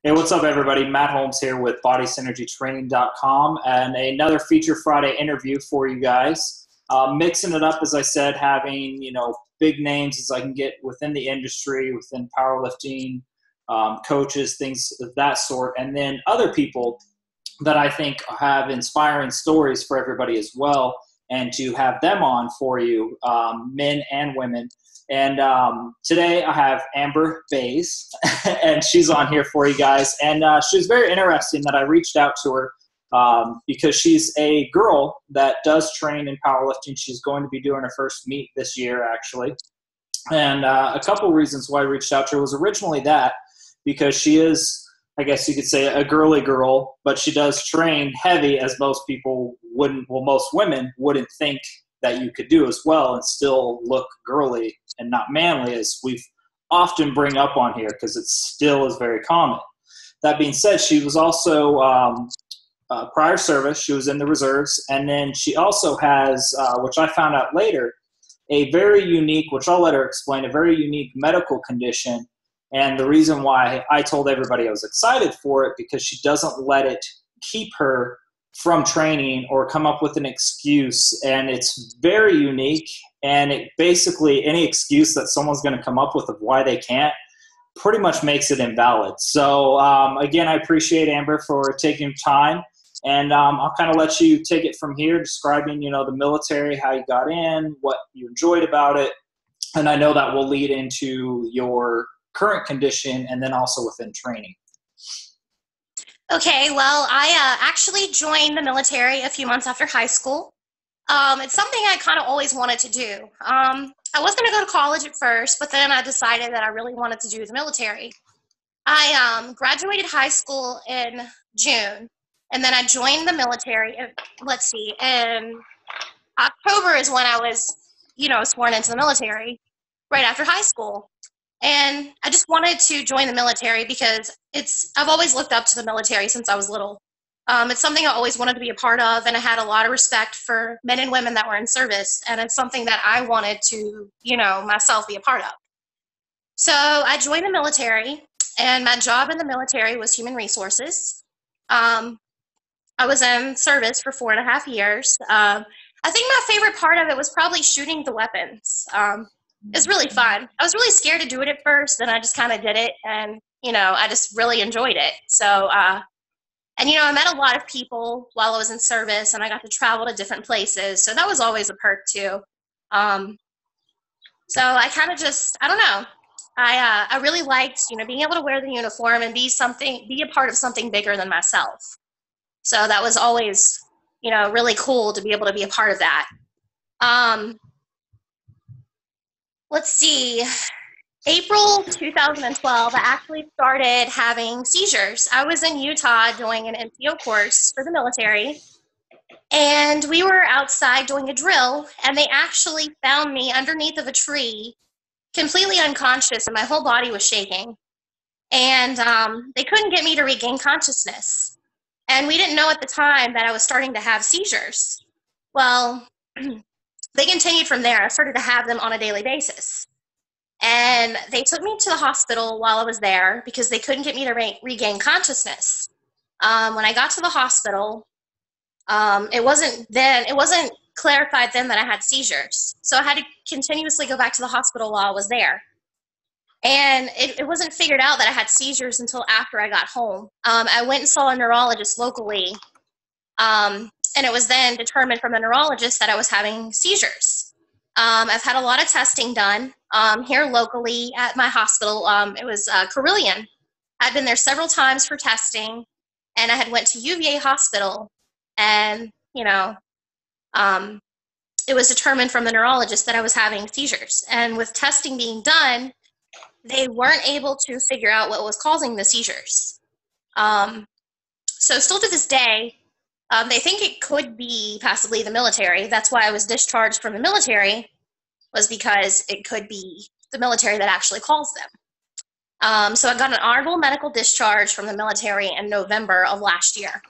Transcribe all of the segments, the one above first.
Hey, what's up, everybody? Matt Holmes here with BodySynergyTraining.com and another Feature Friday interview for you guys. Mixing it up, as I said, having big names as I can get within the industry, within powerlifting, coaches, things of that sort, and then other people that I think have inspiring stories for everybody as well, and to have them on for you, men and women. And today I have Amber Bayse, and she's on here for you guys. And she was very interesting that I reached out to her because she's a girl that does train in powerlifting. She's going to be doing her first meet this year, actually. And a couple reasons why I reached out to her was originally that because she is, I guess you could say, a girly girl, but she does train heavy, as most people wouldn't, well, most women wouldn't think that you could do as well and still look girly and not manly, as we've often bring up on here, because it still is very common. That being said, she was also prior service. She was in the reserves, and then she also has, which I found out later, a very unique, which I'll let her explain, a very unique medical condition. And the reason why I told everybody I was excited for it, because she doesn't let it keep her from training or come up with an excuse. And it's very unique. And it basically, any excuse that someone's going to come up with of why they can't pretty much makes it invalid. So again, I appreciate Amber for taking time. And I'll kind of let you take it from here, describing, the military, how you got in, what you enjoyed about it. And I know that will lead into your current condition and then also within training. Okay, well, I actually joined the military a few months after high school. It's something I kind of always wanted to do. I was going to go to college at first, but then I decided that I really wanted to do the military. I graduated high school in June, and then I joined the military, in October is when I was, sworn into the military, right after high school. And I just wanted to join the military because I've always looked up to the military since I was little. It's something I always wanted to be a part of, and I had a lot of respect for men and women that were in service, and it's something that I wanted to, myself be a part of. So I joined the military, and my job in the military was human resources. I was in service for 4.5 years. I think my favorite part of it was probably shooting the weapons. It was really fun. I was really scared to do it at first, and I just kind of did it, and, I just really enjoyed it. So, I met a lot of people while I was in service, and I got to travel to different places, so that was always a perk, too. So I kind of just, I don't know. I really liked, being able to wear the uniform and be a part of something bigger than myself. So that was always, really cool to be able to be a part of that. Let's see, April 2012, I actually started having seizures. I was in Utah doing an MPO course for the military, and we were outside doing a drill, and they actually found me underneath of a tree, completely unconscious, and my whole body was shaking. And they couldn't get me to regain consciousness. And we didn't know at the time that I was starting to have seizures. Well, they continued from there. I started to have them on a daily basis. And they took me to the hospital while I was there because they couldn't get me to regain consciousness. When I got to the hospital, it wasn't clarified then that I had seizures. So I had to continuously go back to the hospital while I was there. And it wasn't figured out that I had seizures until after I got home. I went and saw a neurologist locally. And it was then determined from the neurologist that I was having seizures. I've had a lot of testing done here locally at my hospital. It was Carillion. I'd been there several times for testing, and I had went to UVA Hospital, and, it was determined from the neurologist that I was having seizures. And with testing being done, they weren't able to figure out what was causing the seizures. So still to this day, they think it could be possibly the military. That's why I was discharged from the military, was because it could be the military that actually caused them. So I got an honorable medical discharge from the military in November of last year.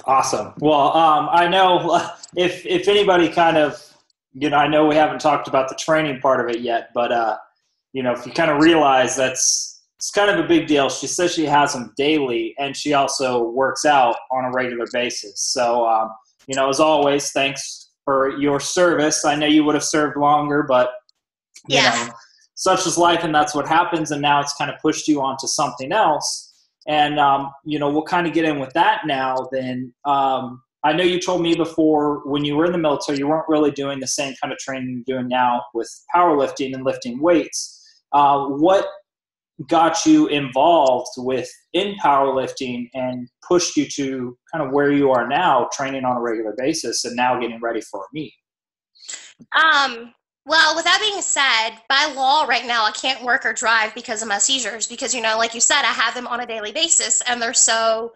Awesome. Well, I know if anybody kind of, I know we haven't talked about the training part of it yet, but, if you kind of realize that's it's kind of a big deal. She says she has them daily, and she also works out on a regular basis. So, as always, thanks for your service. I know you would have served longer, but, such is life, and that's what happens. And now it's kind of pushed you onto something else. And, we'll kind of get in with that now then. I know you told me before when you were in the military, you weren't really doing the same kind of training you're doing now with powerlifting and lifting weights. What got you involved in powerlifting and pushed you to kind of where you are now, training on a regular basis and now getting ready for a meet? Well, with that being said, by law right now, I can't work or drive because of my seizures because, like you said, I have them on a daily basis and they're so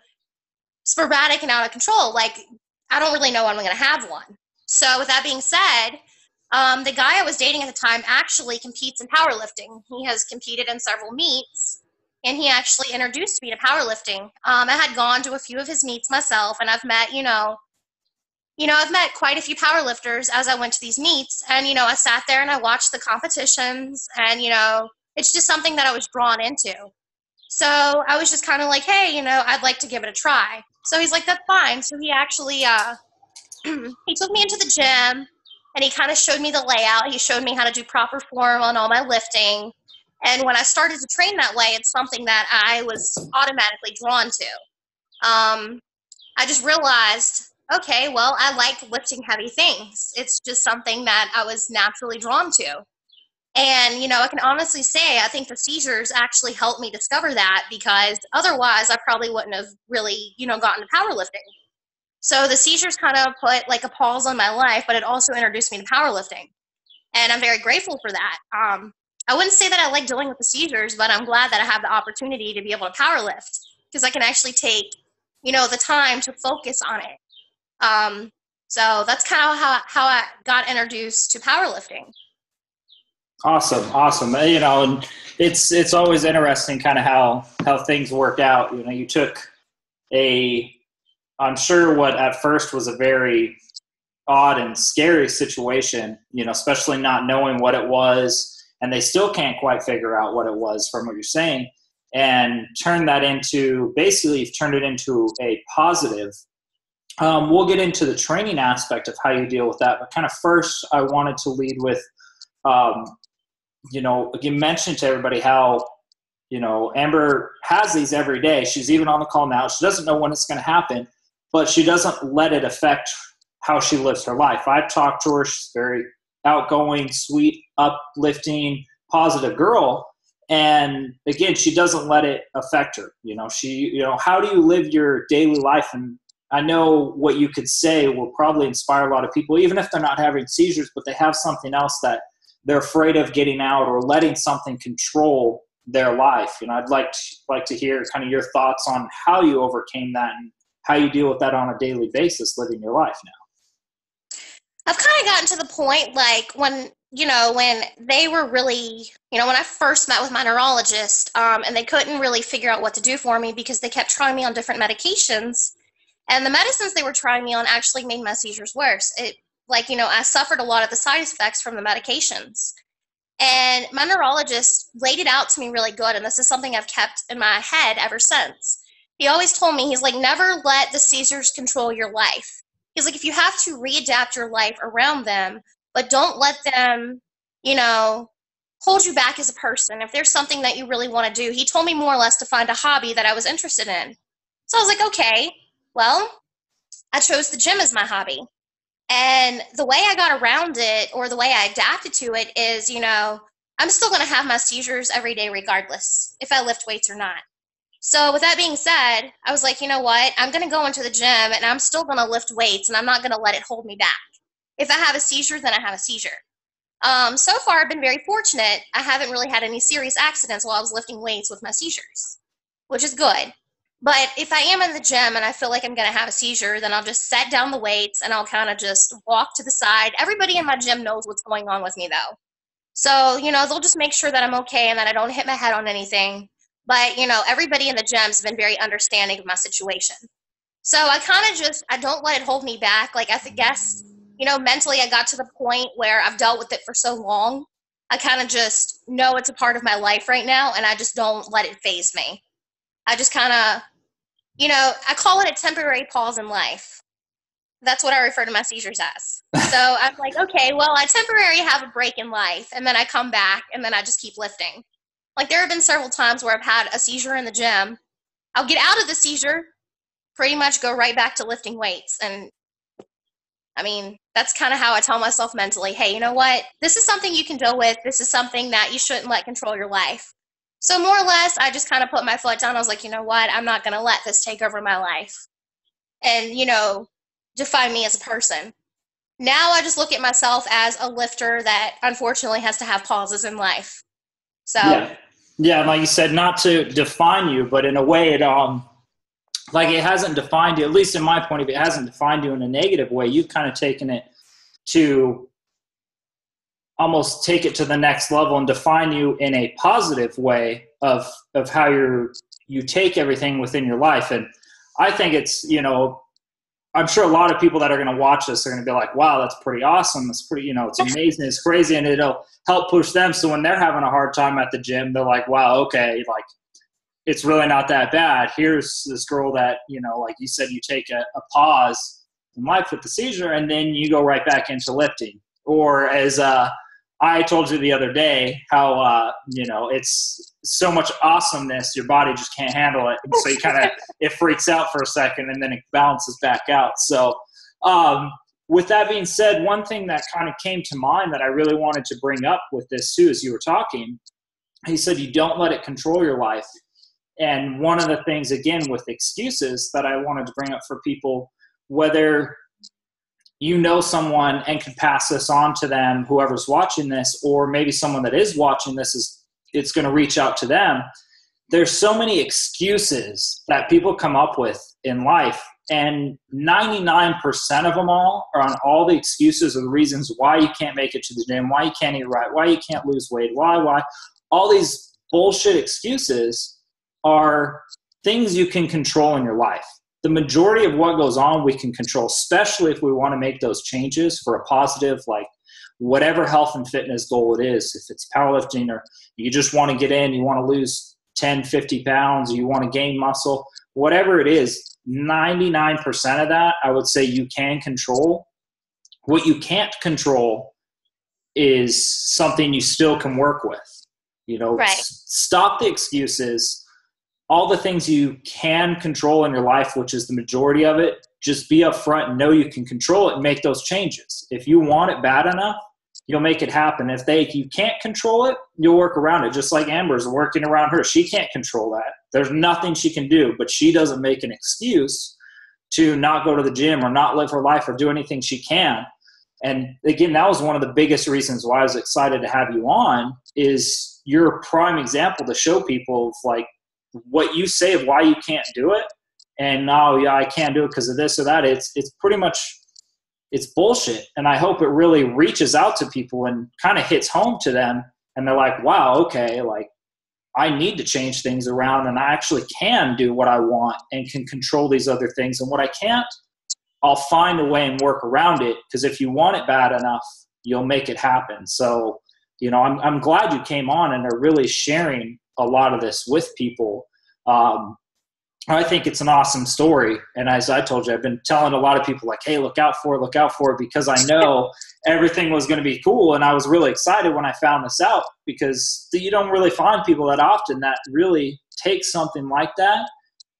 sporadic and out of control. Like, I don't really know when I'm going to have one. So with that being said, the guy I was dating at the time actually competes in powerlifting. He has competed in several meets, and he actually introduced me to powerlifting. I had gone to a few of his meets myself, and I've met, I've met quite a few powerlifters as I went to these meets, and, I sat there and I watched the competitions, and, it's just something that I was drawn into. So I was just kind of like, hey, I'd like to give it a try. So he's like, that's fine. So he actually, he took me into the gym and he kind of showed me the layout. He showed me how to do proper form on all my lifting. And when I started to train that way, it's something that I was automatically drawn to. I just realized, okay, well, I like lifting heavy things. It's just something that I was naturally drawn to. And, I can honestly say I think the seizures actually helped me discover that because otherwise I probably wouldn't have really, gotten to powerlifting. So the seizures kind of put like a pause on my life, but it also introduced me to powerlifting. And I'm very grateful for that. I wouldn't say that I like dealing with the seizures, but I'm glad that I have the opportunity to be able to powerlift because I can actually take, the time to focus on it. So that's kind of how I got introduced to powerlifting. Awesome. And it's always interesting kind of how things work out. You took I'm sure what at first was a very odd and scary situation, especially not knowing what it was, and they still can't quite figure out what it was from what you're saying, and basically you've turned it into a positive. We'll get into the training aspect of how you deal with that, but kind of first I wanted to lead with, you mentioned to everybody how, Amber has these every day. She's even on the call now. She doesn't know when it's going to happen, but she doesn't let it affect how she lives her life. I've talked to her. She's very outgoing, sweet, uplifting, positive girl. And again, she doesn't let it affect her. How do you live your daily life? And I know what you could say will probably inspire a lot of people, even if they're not having seizures, but they have something else that they're afraid of getting out or letting something control their life. I'd like to hear kind of your thoughts on how you overcame that and how you deal with that on a daily basis, living your life now. I've kind of gotten to the point like when they were really, when I first met with my neurologist, and they couldn't really figure out what to do for me because they kept trying me on different medications. And the medicines they were trying me on actually made my seizures worse. I suffered a lot of the side effects from the medications. And my neurologist laid it out to me really good, and this is something I've kept in my head ever since. He always told me, he's like, never let the seizures control your life. He's like, if you have to readapt your life around them, but don't let them, hold you back as a person. If there's something that you really want to do, he told me more or less to find a hobby that I was interested in. So I was like, okay, well, I chose the gym as my hobby. And the way I got around it, or the way I adapted to it is, I'm still going to have my seizures every day regardless if I lift weights or not. So with that being said, I was like, you know what? I'm going to go into the gym and I'm still going to lift weights and I'm not going to let it hold me back. If I have a seizure, then I have a seizure. So far, I've been very fortunate. I haven't really had any serious accidents while I was lifting weights with my seizures, which is good. But if I am in the gym and I feel like I'm going to have a seizure, then I'll just set down the weights and I'll kind of just walk to the side. Everybody in my gym knows what's going on with me, though. So, they'll just make sure that I'm okay and that I don't hit my head on anything. But, everybody in the gym's been very understanding of my situation. So I kind of I don't let it hold me back. Like, I guess, mentally I got to the point where I've dealt with it for so long. I kind of just know it's a part of my life right now, and I just don't let it faze me. I just kind of, I call it a temporary pause in life. That's what I refer to my seizures as. So I'm like, okay, well, I temporarily have a break in life, and then I come back, and then I just keep lifting. Like, there have been several times where I've had a seizure in the gym. I'll get out of the seizure, pretty much go right back to lifting weights. And I mean, that's kind of how I tell myself mentally, hey, you know what? This is something you can deal with. This is something that you shouldn't let control your life. So more or less, I just kind of put my foot down. I was like, you know what? I'm not going to let this take over my life and, define me as a person. Now I just look at myself as a lifter that unfortunately has to have pauses in life. So yeah, and like you said, not to define you, but in a way, it like it hasn't defined you. At least in my point of view, it hasn't defined you in a negative way. You've kind of taken it to almost take it to the next level and define you in a positive way of how you take everything within your life. And I think it's, I'm sure a lot of people that are going to watch this are going to be like, wow, that's pretty awesome. It's pretty, it's amazing. It's crazy. And it'll help push them. So when they're having a hard time at the gym, they're like, wow, okay. Like, it's really not that bad. Here's this girl that, like you said, you take a pause in life with the seizure and then you go right back into lifting. Or as I told you the other day, how, it's so much awesomeness, your body just can't handle it. And so you it freaks out for a second and then it balances back out. So with that being said, one thing that kind of came to mind that I really wanted to bring up with this too, as you were talking, he said, you don't let it control your life. And one of the things, again, with excuses that I wanted to bring up for people, whether someone and can pass this on to them, whoever's watching this, or maybe someone that is watching this it's going to reach out to them. There's so many excuses that people come up with in life, and 99% of them all are on all the excuses or the reasons why you can't make it to the gym, why you can't eat right, why you can't lose weight, why. All these bullshit excuses are things you can control in your life. The majority of what goes on we can control, especially if we want to make those changes for a positive, like whatever health and fitness goal it is. If it's powerlifting, or you just want to get in, you want to lose 10, 50 pounds, or you want to gain muscle, whatever it is, 99% of that, I would say you can control. What you can't control is something you still can work with. Right. Stop the excuses. All the things you can control in your life, which is the majority of it, just be upfront and know you can control it and make those changes. If you want it bad enough, you'll make it happen. If you can't control it, you'll work around it. Just like Amber's working around her. She can't control that. There's nothing she can do, but she doesn't make an excuse to not go to the gym or not live her life or do anything she can. And again, that was one of the biggest reasons why I was excited to have you on, is you're a prime example to show people of like what you say of why you can't do it. And I can't do it because of this or that. It's pretty much, it's bullshit. And I hope it really reaches out to people and kind of hits home to them. And they're like, wow, okay, like I need to change things around and I actually can do what I want and can control these other things. And what I can't, I'll find a way and work around it. Because if you want it bad enough, you'll make it happen. So, I'm glad you came on and are really sharing a lot of this with people. I think it's an awesome story. And as I told you, I've been telling a lot of people like, hey, look out for it, because I know everything was going to be cool. And I was really excited when I found this out, because you don't really find people that often that really take something like that,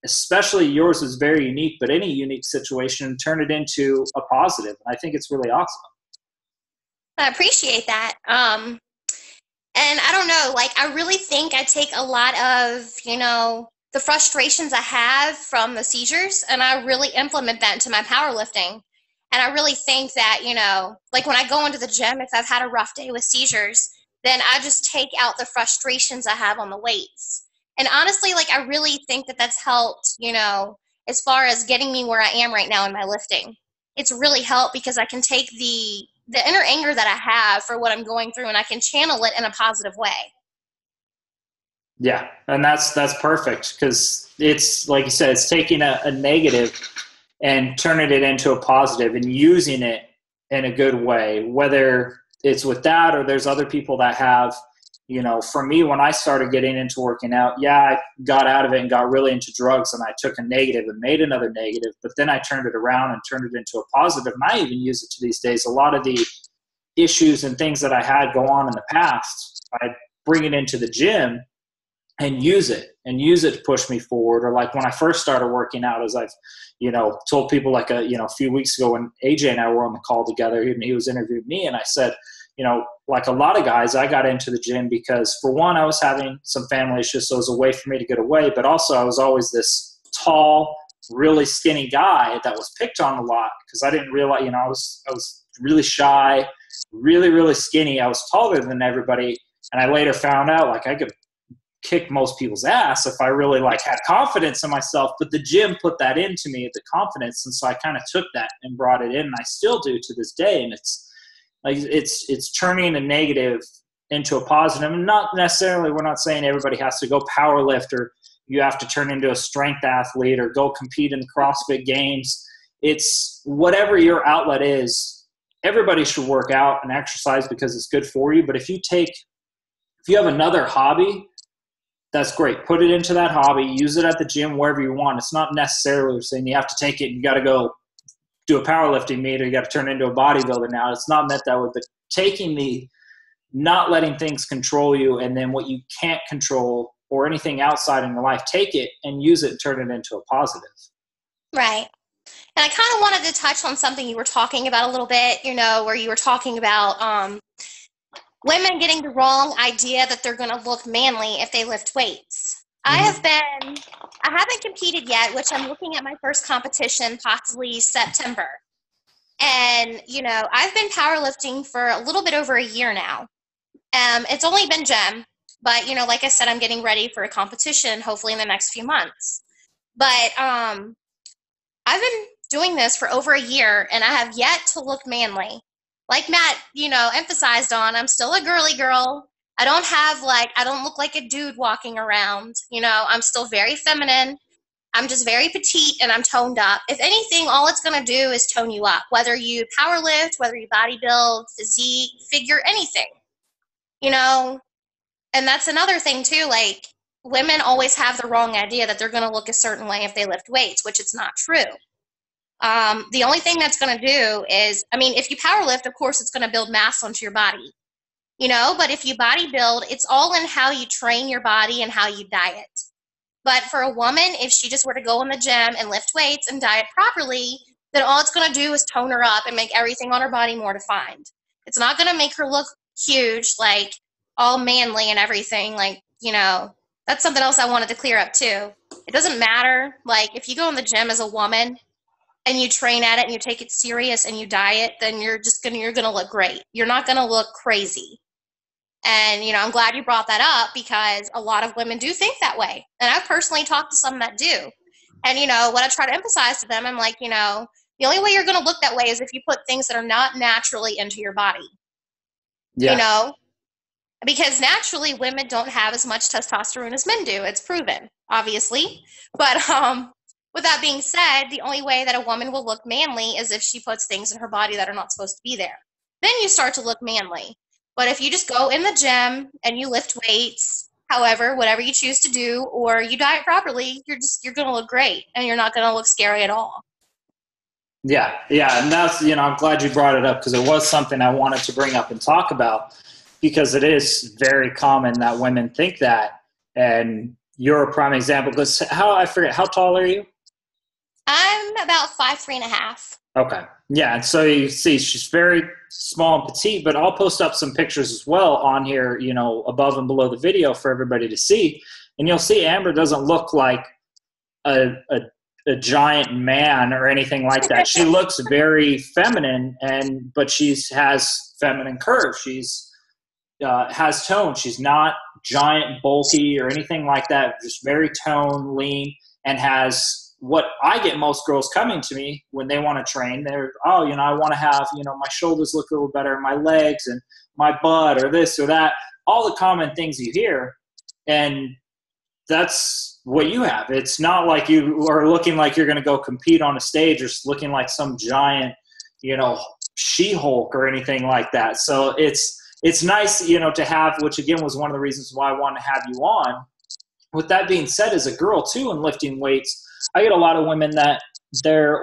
especially yours is very unique, but any unique situation, and turn it into a positive. And I think it's really awesome. I appreciate that. And I don't know, like, I really think I take a lot of, the frustrations I have from the seizures, and I really implement that into my powerlifting. And I really think that, like when I go into the gym, if I've had a rough day with seizures, then I just take out the frustrations I have on the weights. And honestly, like, I really think that that's helped, as far as getting me where I am right now in my lifting. It's really helped because I can take the inner anger that I have for what I'm going through, and I can channel it in a positive way. Yeah, and that's perfect, because it's, like you said, it's taking a negative and turning it into a positive and using it in a good way, whether it's with that, or there's other people that have, you know, for me, when I started getting into working out, yeah, I got out of it and got really into drugs, and I took a negative and made another negative, but then I turned it around and turned it into a positive. And I even use it to these days. A lot of the issues and things that I had go on in the past, I bring it into the gym and use it to push me forward. Or like when I first started working out, as I've, you know, told people like a few weeks ago when AJ and I were on the call together, and he was interviewing me, and I said, you know, like a lot of guys, I got into the gym because, for one, I was having some family issues, so it was a way for me to get away. But also I was always this tall, really skinny guy that was picked on a lot because I didn't realize, you know, I was really shy, really, really skinny. I was taller than everybody. And I later found out like I could kick most people's ass if I really like had confidence in myself. But the gym put that into me, the confidence. And so I kind of took that and brought it in, and I still do to this day. And it's like, it's turning a negative into a positive. And not necessarily, we're not saying everybody has to go power lift, or you have to turn into a strength athlete, or go compete in the CrossFit games. It's whatever your outlet is. Everybody should work out and exercise because it's good for you. But if you have another hobby, that's great. Put it into that hobby. Use it at the gym, wherever you want. It's not necessarily saying you have to take it and you got to go do a powerlifting meet, or you got to turn into a bodybuilder now. It's not meant that way. But not letting things control you, and then what you can't control or anything outside in your life, take it and use it and turn it into a positive. Right. And I kind of wanted to touch on something you were talking about a little bit, you know, where you were talking about women getting the wrong idea that they're going to look manly if they lift weights. Mm-hmm. I haven't competed yet, which I'm looking at my first competition, possibly September. And, you know, I've been powerlifting for a little bit over a year now. It's only been gym, but, you know, like I said, I'm getting ready for a competition, hopefully in the next few months. But I've been doing this for over a year, and I have yet to look manly. Like Matt, you know, emphasized on, I'm still a girly girl. I don't look like a dude walking around. You know, I'm still very feminine. I'm just very petite, and I'm toned up. If anything, all it's going to do is tone you up, whether you power lift, whether you bodybuild, physique, figure, anything, you know. And that's another thing too. Like, women always have the wrong idea that they're going to look a certain way if they lift weights, which it's not true. The only thing that's going to do is, I mean, if you power lift, of course, it's going to build mass onto your body, you know, but if you bodybuild, it's all in how you train your body and how you diet. But for a woman, if she just were to go in the gym and lift weights and diet properly, then all it's going to do is tone her up and make everything on her body more defined. It's not going to make her look huge, like all manly and everything. Like, you know, that's something else I wanted to clear up too. It doesn't matter. Like, if you go in the gym as a woman and you train at it and you take it serious and you diet, then you're going to look great. You're not going to look crazy. And, you know, I'm glad you brought that up, because a lot of women do think that way. And I've personally talked to some that do. And, you know, what I try to emphasize to them, I'm like, you know, the only way you're going to look that way is if you put things that are not naturally into your body. Yeah. You know, because naturally women don't have as much testosterone as men do. It's proven, obviously. But with that being said, the only way that a woman will look manly is if she puts things in her body that are not supposed to be there. Then you start to look manly. But if you just go in the gym and you lift weights, however, whatever you choose to do, or you diet properly, you're going to look great, and you're not going to look scary at all. Yeah. And that's, you know, I'm glad you brought it up, because it was something I wanted to bring up and talk about, because it is very common that women think that. And you're a prime example, because I forget, how tall are you? I'm about 5'3.5". Okay. Yeah. And so you see she's very small and petite, but I'll post up some pictures as well on here, you know, above and below the video for everybody to see. And you'll see Amber doesn't look like a giant man or anything like that. She looks very feminine, but has feminine curves. She's has tone. She's not giant, bulky or anything like that. Just very toned, lean, and has what I get most girls coming to me when they want to train. They're, oh, you know, I want to have, you know, my shoulders look a little better, my legs and my butt, or this or that, all the common things you hear. And that's what you have. It's not like you are looking like you're going to go compete on a stage, or looking like some giant, you know, She-Hulk or anything like that. So it's nice, you know, to have, which again was one of the reasons why I wanted to have you on. With that being said, as a girl too, in lifting weights, I get a lot of women that they're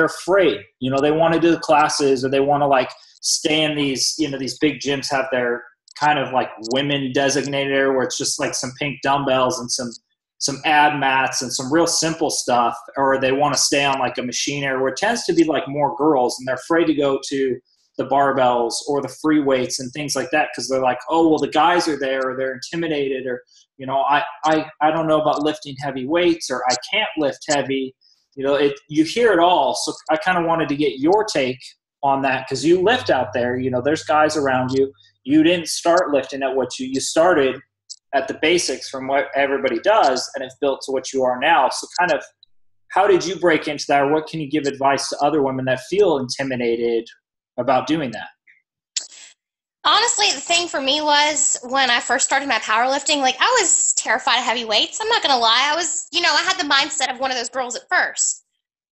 afraid, you know, they want to do the classes, or they want to like stay in these, you know, these big gyms have their kind of like women designated area where it's just like some pink dumbbells and some ab mats and some real simple stuff, or they want to stay on like a machine area where it tends to be like more girls, and they're afraid to go to the barbells or the free weights and things like that because they're like, oh, well, the guys are there, or they're intimidated, or, you know, I don't know about lifting heavy weights, or I can't lift heavy. You know, you hear it all. So I kind of wanted to get your take on that, because you lift out there, you know, there's guys around you. You didn't start lifting at what you started at the basics from what everybody does, and it's built to what you are now. So kind of how did you break into that, or what can you give advice to other women that feel intimidated about doing that? Honestly, the thing for me was when I first started my powerlifting, like I was terrified of heavy weights. I'm not going to lie. I was, you know, I had the mindset of one of those girls at first.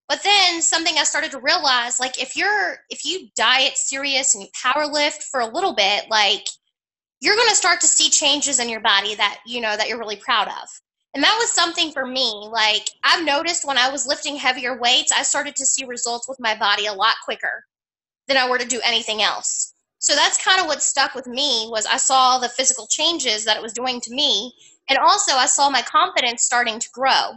But then something I started to realize, like if you diet serious and you power lift for a little bit, like you're going to start to see changes in your body that, you know, that you're really proud of. And that was something for me. Like I've noticed when I was lifting heavier weights, I started to see results with my body a lot quicker than I were to do anything else. So that's kind of what stuck with me, was I saw the physical changes that it was doing to me. And also I saw my confidence starting to grow.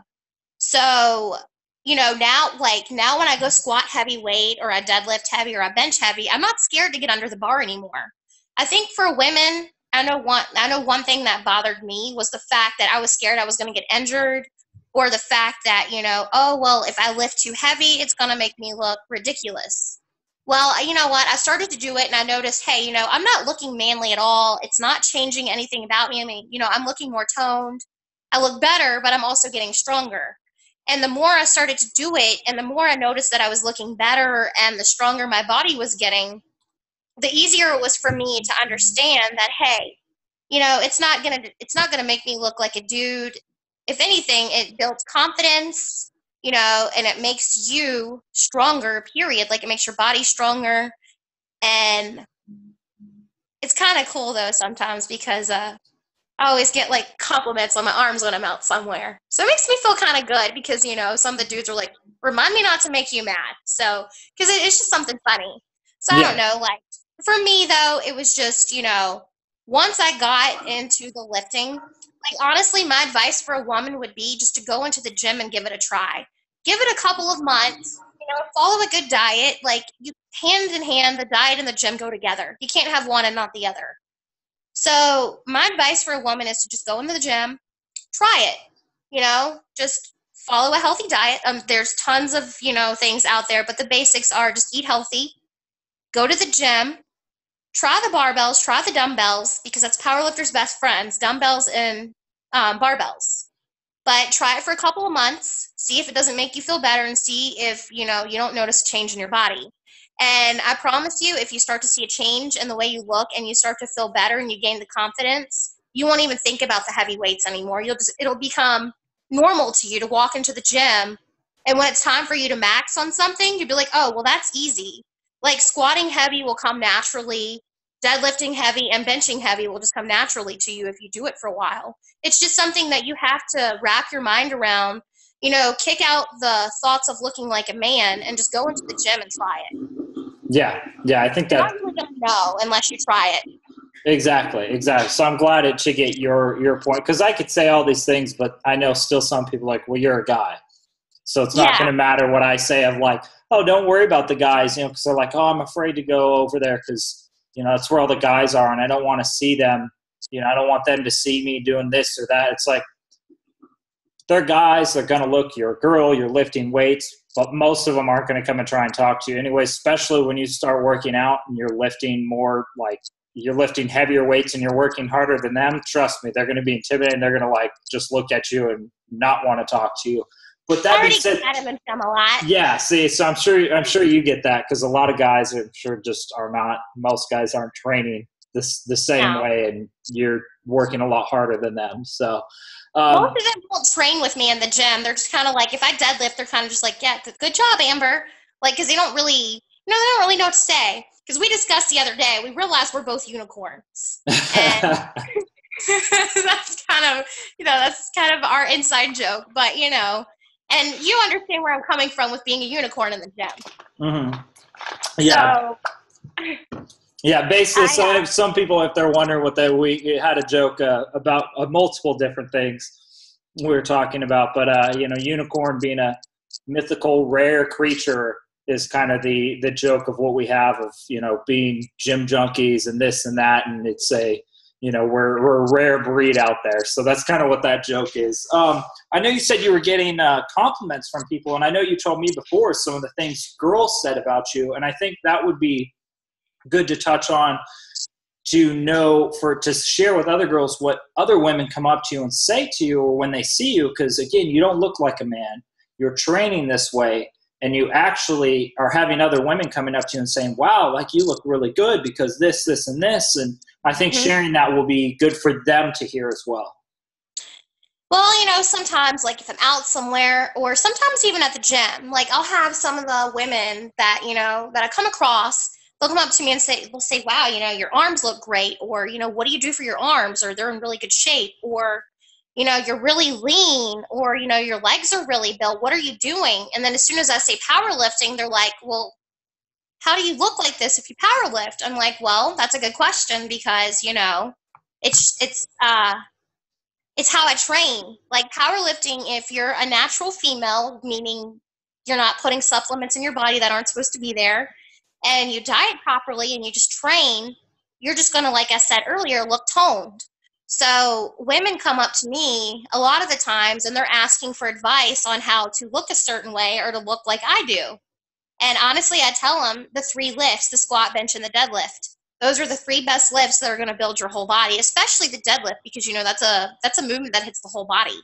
So, you know, now when I go squat heavy weight, or I deadlift heavy, or I bench heavy, I'm not scared to get under the bar anymore. I think for women, I know one thing that bothered me was the fact that I was scared I was going to get injured, or the fact that, you know, oh, well, if I lift too heavy, it's going to make me look ridiculous. Well, you know what? I started to do it, and I noticed, hey, you know, I'm not looking manly at all. It's not changing anything about me. I mean, you know, I'm looking more toned. I look better, but I'm also getting stronger. And the more I started to do it, and the more I noticed that I was looking better and the stronger my body was getting, the easier it was for me to understand that, hey, you know, it's not gonna make me look like a dude. If anything, it builds confidence, you know, and it makes you stronger, period. Like it makes your body stronger. And it's kind of cool though sometimes, because I always get like compliments on my arms when I'm out somewhere. So it makes me feel kind of good, because, you know, some of the dudes are like, remind me not to make you mad. So, because it's just something funny. So I don't know, like for me though, it was just, you know, once I got into the lifting, like honestly, my advice for a woman would be just to go into the gym and give it a try. Give it a couple of months, you know, follow a good diet. Like you, hand in hand, the diet and the gym go together. You can't have one and not the other. So my advice for a woman is to just go into the gym, try it, you know, just follow a healthy diet. There's tons of, you know, things out there, but the basics are just eat healthy, go to the gym, try the barbells, try the dumbbells, because that's powerlifters' best friends, dumbbells and barbells. But try it for a couple of months, see if it doesn't make you feel better, and see if, you know, you don't notice a change in your body. And I promise you, if you start to see a change in the way you look and you start to feel better and you gain the confidence, you won't even think about the heavy weights anymore. It'll become normal to you to walk into the gym, and when it's time for you to max on something, you'll be like, oh, well, that's easy. Like squatting heavy will come naturally. Deadlifting heavy and benching heavy will just come naturally to you if you do it for a while. It's just something that you have to wrap your mind around, you know, kick out the thoughts of looking like a man and just go into the gym and try it. Yeah, I think that. You're not really going to know unless you try it. Exactly. So I'm glad to get your point, because I could say all these things, but I know still some people are like, well, you're a guy. So it's not going to matter what I say of like, oh, don't worry about the guys, you know, because they're like, oh, I'm afraid to go over there because, you know, that's where all the guys are, and I don't want to see them. You know, I don't want them to see me doing this or that. It's like, they're guys, they're going to look, you're a girl, you're lifting weights, but most of them aren't going to come and try and talk to you anyway, especially when you start working out and you're lifting more, like you're lifting heavier weights and you're working harder than them. Trust me, they're going to be intimidated. They're going to like just look at you and not want to talk to you. But that being said, them a lot. Yeah, see, so I'm sure you get that, because a lot of guys I'm sure just are not. Most guys aren't training the same way, and you're working a lot harder than them. So most of them won't train with me in the gym. They're just kind of like, if I deadlift, they're kind of just like, yeah, good job, Amber. Like, because they don't really No, they don't really know what to say. Because we discussed the other day, we realized we're both unicorns. And that's kind of our inside joke. But, and you understand where I'm coming from with being a unicorn in the gym. Mm-hmm. Yeah. So, yeah, basically, so some people, if they're wondering we had a joke about multiple different things we were talking about. But, unicorn being a mythical, rare creature is kind of the joke of what we have of, being gym junkies and this and that. And it's we're a rare breed out there. So that's kind of what that joke is. I know you said you were getting compliments from people, and I know you told me before some of the things girls said about you. And I think that would be good to touch on, to share with other girls what other women come up to you and say to you or when they see you. Because again, you don't look like a man. You're training this way. And you actually are having other women coming up to you and saying, wow, like you look really good because this, and this. And I think sharing that will be good for them to hear as well. Well, sometimes like if I'm out somewhere or sometimes even at the gym, like I'll have some of the women that, that I come across, they'll come up to me and say, wow, your arms look great. Or, what do you do for your arms? Or they're in really good shape. Or, you're really lean, or, your legs are really built. What are you doing? And then as soon as I say powerlifting, they're like, well, how do you look like this if you powerlift? I'm like, well, that's a good question because, it's how I train. Like powerlifting, if you're a natural female, meaning you're not putting supplements in your body that aren't supposed to be there, and you diet properly and you just train, you're just going to, like I said earlier, look toned. So women come up to me a lot of the times and they're asking for advice on how to look a certain way or to look like I do. And honestly, I tell them the 3 lifts, the squat, bench, and the deadlift. Those are the 3 best lifts that are going to build your whole body, especially the deadlift, because, that's a movement that hits the whole body.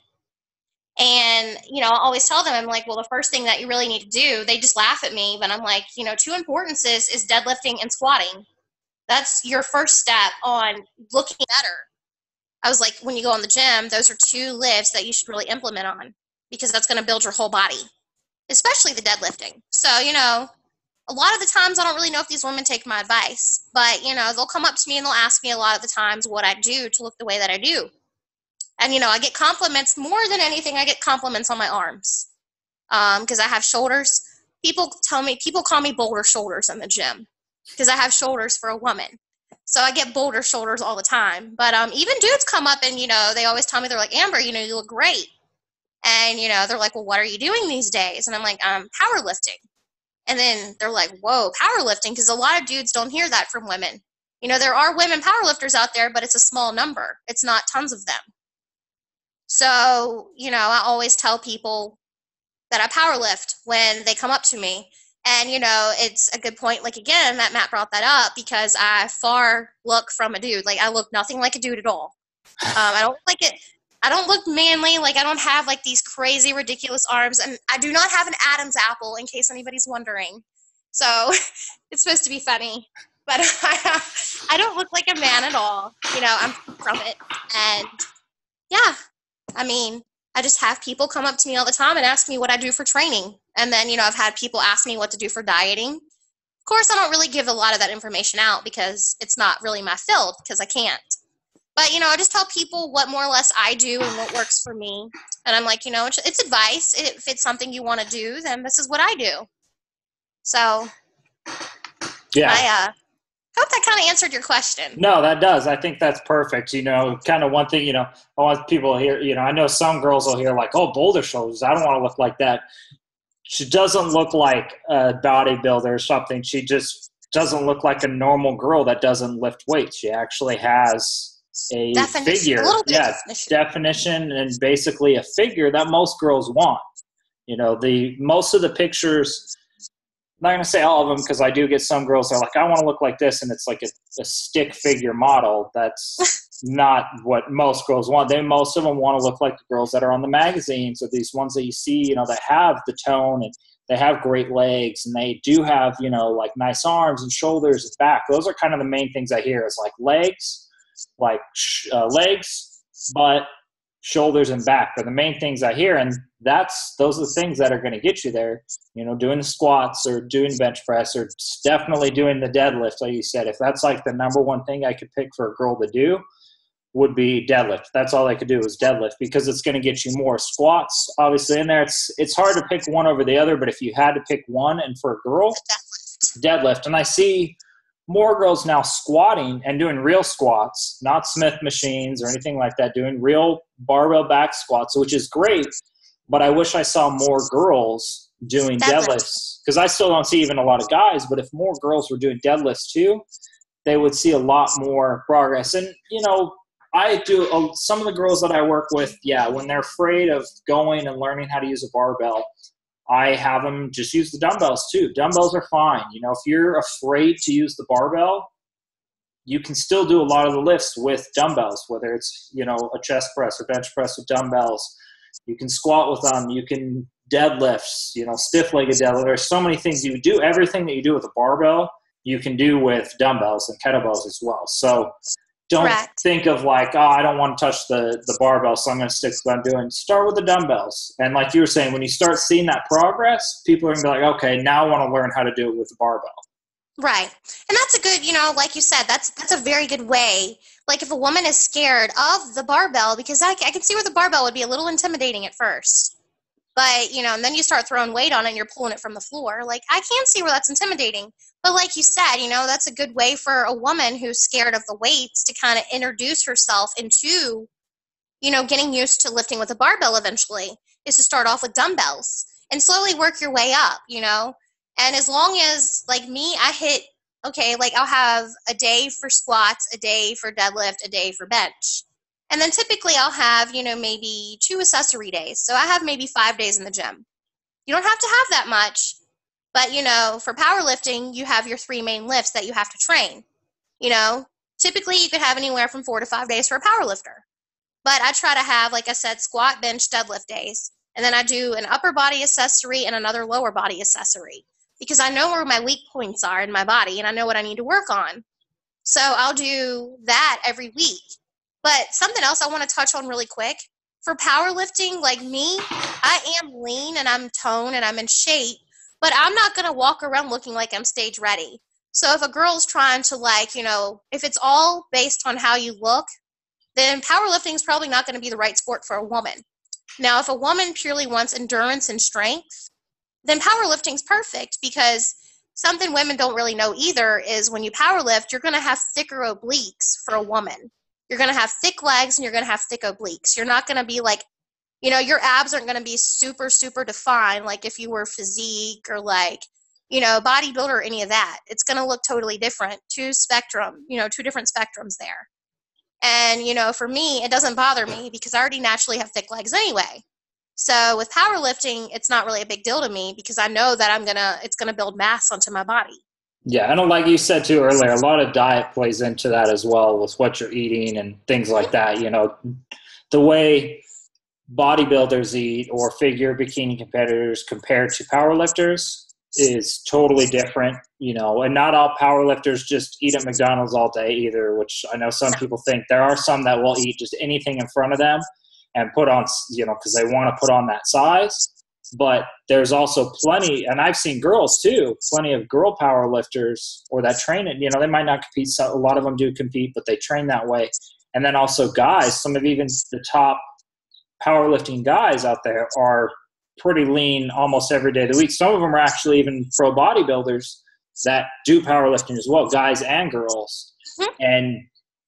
And, I always tell them, I'm like, well, the first thing that you really need to do, they just laugh at me, but I'm like, 2 importances is deadlifting and squatting. That's your first step on looking better. I was like, when you go in the gym, those are 2 lifts that you should really implement on because that's going to build your whole body, especially the deadlifting. So, a lot of the times I don't really know if these women take my advice, but, they'll come up to me and they'll ask me a lot of the times what I do to look the way that I do. And, I get compliments more than anything. I get compliments on my arms because I have shoulders. People call me boulder shoulders in the gym because I have shoulders for a woman. So I get boulder shoulders all the time. But even dudes come up and, they always tell me, they're like, Amber, you look great. And, they're like, well, what are you doing these days? And I'm like, I'm powerlifting. And then they're like, whoa, powerlifting? Because a lot of dudes don't hear that from women. There are women powerlifters out there, but it's a small number. It's not tons of them. So, I always tell people that I powerlift when they come up to me. And, it's a good point, like, again, that Matt brought that up because I far look from a dude. Like, I look nothing like a dude at all. I don't like it. I don't look manly. Like, I don't have, like, these crazy, ridiculous arms. And I do not have an Adam's apple, in case anybody's wondering. So it's supposed to be funny. But I don't look like a man at all. I'm from it. And, yeah, I just have people come up to me all the time and ask me what I do for training. And then, I've had people ask me what to do for dieting. Of course, I don't really give a lot of that information out because it's not really my field because I can't. But, I just tell people what more or less I do and what works for me. And I'm like, it's advice. If it's something you want to do, then this is what I do. So, yeah. I hope that kind of answered your question. No, that does. I think that's perfect. Kind of one thing, I want people to hear, I know some girls will hear like, oh, boulder shoulders. I don't want to look like that. She doesn't look like a bodybuilder or something. She just doesn't look like a normal girl that doesn't lift weights. She actually has a figure. Definition and basically a figure that most girls want. Most of the pictures, I'm not going to say all of them because I do get some girls that are like, I want to look like this, and it's like a stick figure model. That's not what most girls want. Most of them want to look like the girls that are on the magazines or these ones that you see, that have the tone and they have great legs and they do have, like nice arms and shoulders and back. Those are kind of the main things I hear is like legs, butt, shoulders and back are the main things I hear. And those are the things that are going to get you there, doing the squats or doing bench press or definitely doing the deadlift. Like you said, if that's like the number one thing I could pick for a girl to do, would be deadlift. That's all I could do is deadlift, because it's going to get you more squats obviously in there. It's hard to pick one over the other, but if you had to pick one, and for a girl, deadlift. And I see more girls now squatting and doing real squats, not Smith machines or anything like that, doing real barbell back squats, which is great. But I wish I saw more girls doing deadlifts, because I still don't see even a lot of guys, but if more girls were doing deadlifts too, they would see a lot more progress. And, I do some of the girls that I work with, when they're afraid of going and learning how to use a barbell, I have them just use the dumbbells too. Dumbbells are fine. If you're afraid to use the barbell, you can still do a lot of the lifts with dumbbells, whether it's, a chest press or bench press with dumbbells. You can squat with them. You can deadlifts, stiff-legged deadlift. There's so many things you do. Everything that you do with a barbell, you can do with dumbbells and kettlebells as well. So don't think of like, I don't want to touch the barbell, so I'm going to stick to what I'm doing. Start with the dumbbells. And like you were saying, when you start seeing that progress, people are going to be like, okay, now I want to learn how to do it with the barbell. Right. And that's a good, like you said, that's a very good way. Like if a woman is scared of the barbell, because I can see where the barbell would be a little intimidating at first. But, and then you start throwing weight on it and you're pulling it from the floor. Like, I can see where that's intimidating. But like you said, that's a good way for a woman who's scared of the weights to kind of introduce herself into, getting used to lifting with a barbell eventually, is to start off with dumbbells and slowly work your way up, And as long as, like me, I hit, I'll have a day for squats, a day for deadlift, a day for bench. And then typically I'll have, maybe 2 accessory days. So I have maybe 5 days in the gym. You don't have to have that much, but, for powerlifting, you have your 3 main lifts that you have to train. Typically you could have anywhere from 4 to 5 days for a powerlifter. But I try to have, like I said, squat, bench, deadlift days. And then I do an upper body accessory and another lower body accessory, because I know where my weak points are in my body and I know what I need to work on. So I'll do that every week. But something else I want to touch on really quick, for powerlifting, like me, I am lean and I'm toned and I'm in shape, but I'm not going to walk around looking like I'm stage ready. So if a girl's trying to if it's all based on how you look, then powerlifting is probably not going to be the right sport for a woman. Now, if a woman purely wants endurance and strength, then powerlifting's perfect, because something women don't really know either is when you powerlift, you're going to have thicker obliques for a woman. You're going to have thick legs and you're going to have thick obliques. You're not going to be like, your abs aren't going to be super, super defined like if you were physique or bodybuilder or any of that. It's going to look totally different. Two different spectrums there. And, for me, it doesn't bother me because I already naturally have thick legs anyway. So with powerlifting, it's not really a big deal to me because I know that it's going to build mass onto my body. Yeah, and like you said too earlier, a lot of diet plays into that as well with what you're eating and things like that. The way bodybuilders eat or figure bikini competitors compared to powerlifters is totally different, and not all powerlifters just eat at McDonald's all day either, which I know some people think. There are some that will eat just anything in front of them and put on, because they want to put on that size. But there's also plenty, and I've seen girls too, plenty of girl power lifters or that train it. They might not compete. So a lot of them do compete, but they train that way. And then also guys, some of even the top powerlifting guys out there are pretty lean almost every day of the week. Some of them are actually even pro bodybuilders that do powerlifting as well, guys and girls. And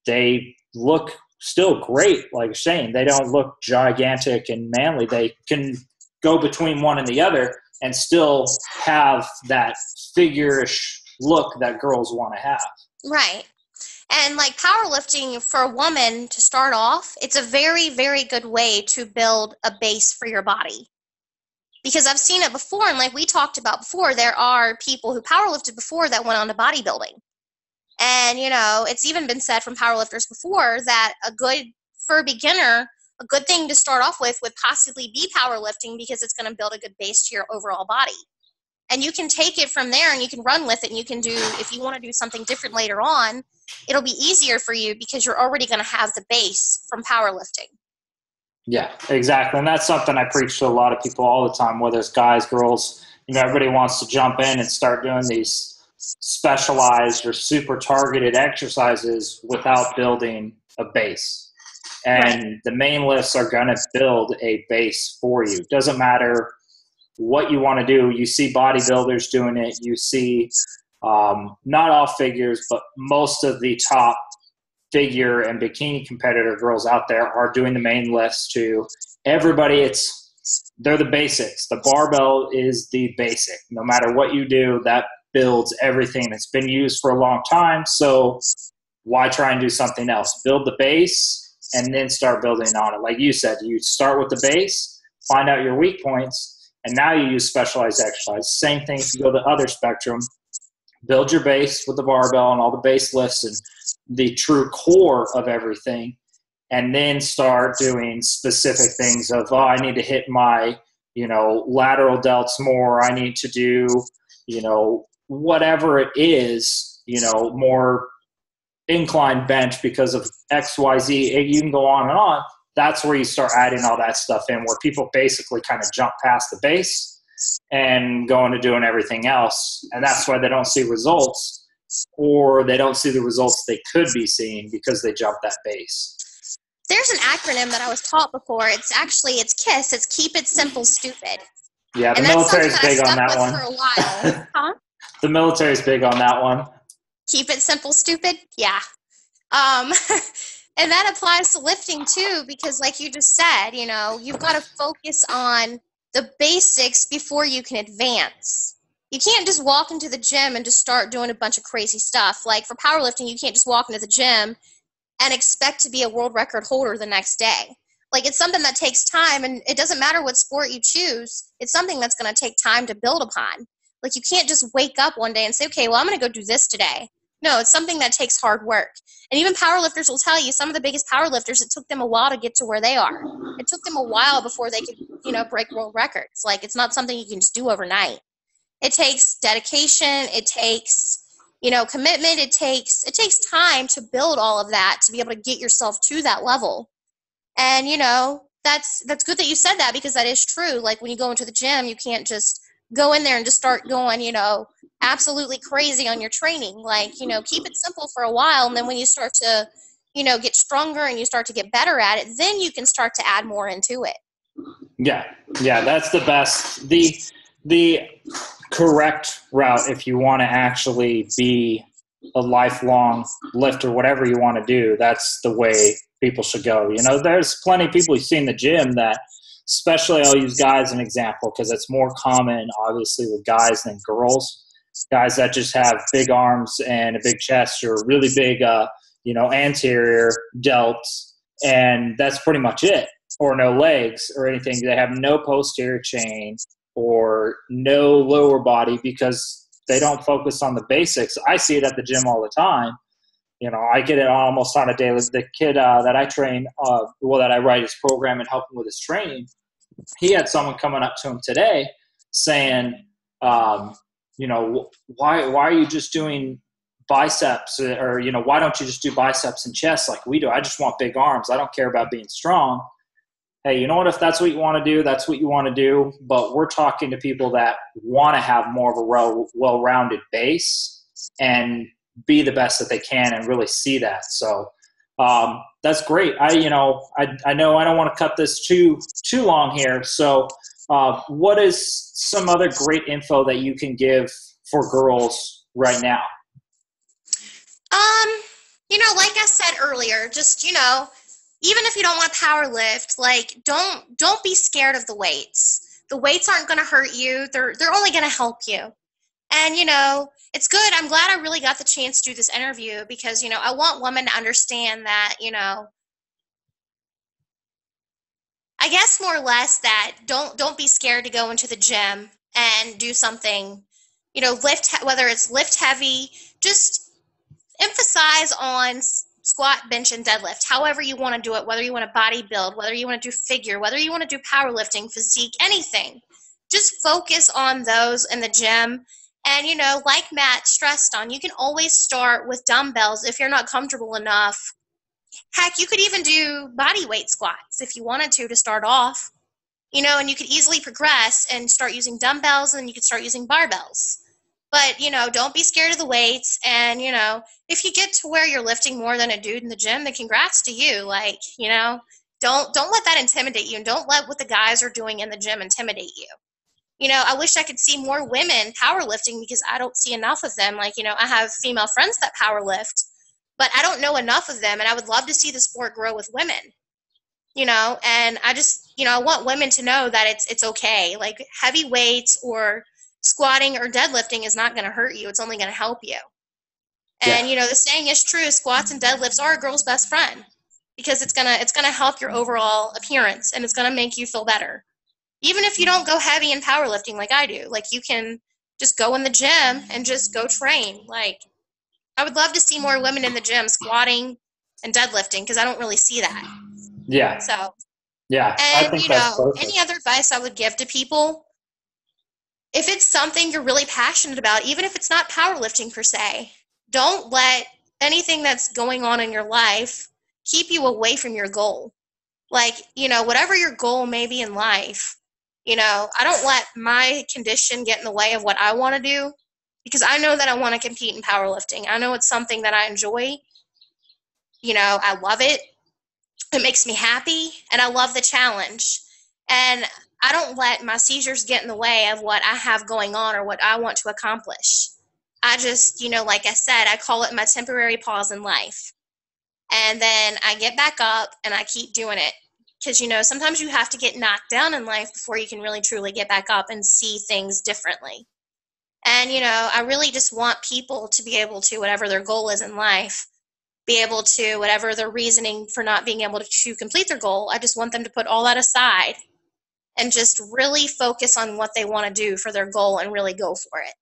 they look still great, like you're saying. They don't look gigantic and manly. They can go between one and the other and still have that figure-ish look that girls want to have. Right. And like powerlifting for a woman to start off, it's a very, very good way to build a base for your body. Because I've seen it before, and like we talked about before, there are people who powerlifted before that went on to bodybuilding. And, it's even been said from powerlifters before that for a beginner, a good thing to start off with would possibly be powerlifting, because it's going to build a good base to your overall body. And you can take it from there and you can run with it, and you can do, if you want to do something different later on, it'll be easier for you because you're already going to have the base from powerlifting. Yeah, exactly. And that's something I preach to a lot of people all the time, whether it's guys, girls. Everybody wants to jump in and start doing these specialized or super targeted exercises without building a base. Right. And the main lifts are going to build a base for you. Doesn't matter what you want to do. You see bodybuilders doing it. You see not all figures, but most of the top figure and bikini competitor girls out there are doing the main lifts too. Everybody, they're the basics. The barbell is the basic. No matter what you do, that builds everything. It's been used for a long time, so why try and do something else? Build the base and then start building on it. Like you said, you start with the base, find out your weak points, and now you use specialized exercise. Same thing if you go to the other spectrum. Build your base with the barbell and all the base lifts and the true core of everything, and then start doing specific things of, oh, I need to hit my, lateral delts more. I need to do, whatever it is, more incline bench because of X, Y, Z. You can go on and on. That's where you start adding all that stuff in, where people basically kind of jump past the base and go into doing everything else. And that's why they don't see results, or they don't see the results they could be seeing because they jumped that base. There's an acronym that I was taught before. It's KISS. It's Keep It Simple Stupid. Yeah, the military's big on that one. For a while. Huh? The military's big on that one. Keep it simple, stupid? Yeah. And that applies to lifting too, because like you just said, you've got to focus on the basics before you can advance. You can't just walk into the gym and just start doing a bunch of crazy stuff. Like for powerlifting, you can't just walk into the gym and expect to be a world record holder the next day. Like it's something that takes time, and it doesn't matter what sport you choose. It's something that's going to take time to build upon. Like you can't just wake up one day and say, okay, well, I'm going to go do this today. No, it's something that takes hard work. And even powerlifters will tell you, some of the biggest powerlifters, it took them a while to get to where they are. It took them a while before they could, break world records. Like it's not something you can just do overnight. It takes dedication. It takes, commitment. It takes time to build all of that, to be able to get yourself to that level. And, that's good that you said that, because that is true. Like when you go into the gym, you can't just go in there and just start going, absolutely crazy on your training. Like, keep it simple for a while. And then when you start to, get stronger and you start to get better at it, then you can start to add more into it. Yeah. Yeah. That's the best. The correct route, if you want to actually be a lifelong lifter, whatever you want to do, that's the way people should go. There's plenty of people you see in the gym that, especially I'll use guys as an example because it's more common, obviously, with guys than girls. Guys that just have big arms and a big chest or really big, anterior delts, and that's pretty much it. Or no legs or anything. They have no posterior chain or no lower body because they don't focus on the basics. I see it at the gym all the time. I get it almost on a daily. The kid that I train, that I write his program and help him with his training, he had someone coming up to him today saying, why are you just doing biceps, or, why don't you just do biceps and chest like we do? I just want big arms. I don't care about being strong. Hey, you know what? If that's what you want to do, that's what you want to do. But we're talking to people that want to have more of a well-rounded base and be the best that they can and really see that. So that's great. I know I don't want to cut this too long here. So what is some other great info that you can give for girls right now? Like I said earlier, just, even if you don't want to power lift, like don't be scared of the weights. The weights aren't going to hurt you. They're only going to help you. And, it's good. I'm glad I really got the chance to do this interview because, I want women to understand that, I guess more or less that don't be scared to go into the gym and do something, whether it's lift heavy, just emphasize on squat, bench, and deadlift, however you want to do it, whether you want to body build, whether you want to do figure, whether you want to do powerlifting, physique, anything. Just focus on those in the gym. And, like Matt stressed on, you can always start with dumbbells if you're not comfortable enough, heck, you could even do body weight squats if you wanted to start off, you know, and you could easily progress and start using dumbbells, and you could start using barbells. But, you know, don't be scared of the weights. And, you know, if you get to where you're lifting more than a dude in the gym, then congrats to you. Like, you know, don't let that intimidate you, and don't let what the guys are doing in the gym intimidate you. You know, I wish I could see more women powerlifting, because I don't see enough of them. Like, you know, I have female friends that powerlift, but I don't know enough of them, and I would love to see the sport grow with women. You know, and I just, you know, I want women to know that it's okay. Like, heavy weights or squatting or deadlifting is not going to hurt you. It's only going to help you. And, Yeah. you know, the saying is true, squats and deadlifts are a girl's best friend, because it's going to help your overall appearance, and it's going to make you feel better. Even if you don't go heavy in powerlifting like I do, like, you can just go in the gym and just go train. Like, I would love to see more women in the gym squatting and deadlifting, because I don't really see that. Yeah. So, Yeah. I and, think you that's know, perfect. any other advice I would give to people, if it's something you're really passionate about, even if it's not powerlifting per se, don't let anything that's going on in your life keep you away from your goal. Like, you know, whatever your goal may be in life, you know, I don't let my condition get in the way of what I want to do, because I know that I want to compete in powerlifting. I know it's something that I enjoy. You know, I love it. It makes me happy, and I love the challenge. And I don't let my seizures get in the way of what I have going on or what I want to accomplish. I just, you know, like I said, I call it my temporary pause in life. And then I get back up and I keep doing it. Because, you know, sometimes you have to get knocked down in life before you can really truly get back up and see things differently. And, you know, I really just want people to be able to, whatever their goal is in life, be able to, whatever their reasoning for not being able to complete their goal, I just want them to put all that aside and just really focus on what they want to do for their goal and really go for it.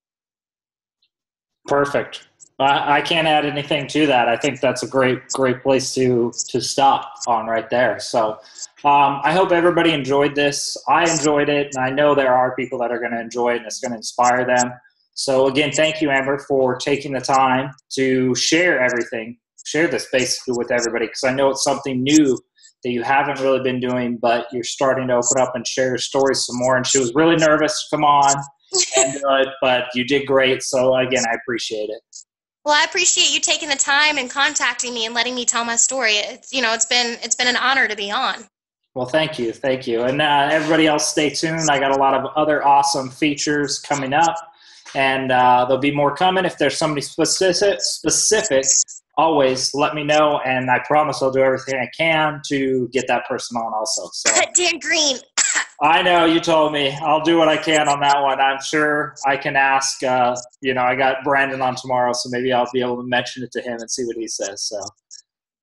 Perfect. I can't add anything to that. I think that's a great place to stop on right there. So I hope everybody enjoyed this. I enjoyed it, and I know there are people that are going to enjoy it, and it's going to inspire them. So again, thank you, Amber, for taking the time to share everything, share this basically with everybody, because I know it's something new that you haven't really been doing, but you're starting to open up and share your stories some more. And she was really nervous to come on and do it, but you did great. So again, I appreciate it. Well, I appreciate you taking the time and contacting me and letting me tell my story. It's, you know, it's been an honor to be on. Well, thank you. Thank you. And everybody else, stay tuned. I got a lot of other awesome features coming up, and there'll be more coming. If there's somebody specific, always let me know, and I promise I'll do everything I can to get that person on also. So Dan Green. I know, you told me. I'll do what I can on that one. I'm sure I can ask, you know, I got Brandon on tomorrow, so maybe I'll be able to mention it to him and see what he says. So,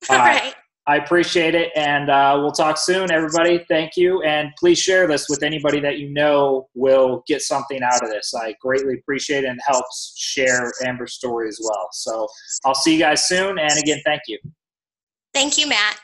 All right. I appreciate it, and we'll talk soon, everybody. Thank you, and please share this with anybody that you know will get something out of this. I greatly appreciate it, and helps share Amber's story as well. So I'll see you guys soon, and again, thank you. Thank you, Matt.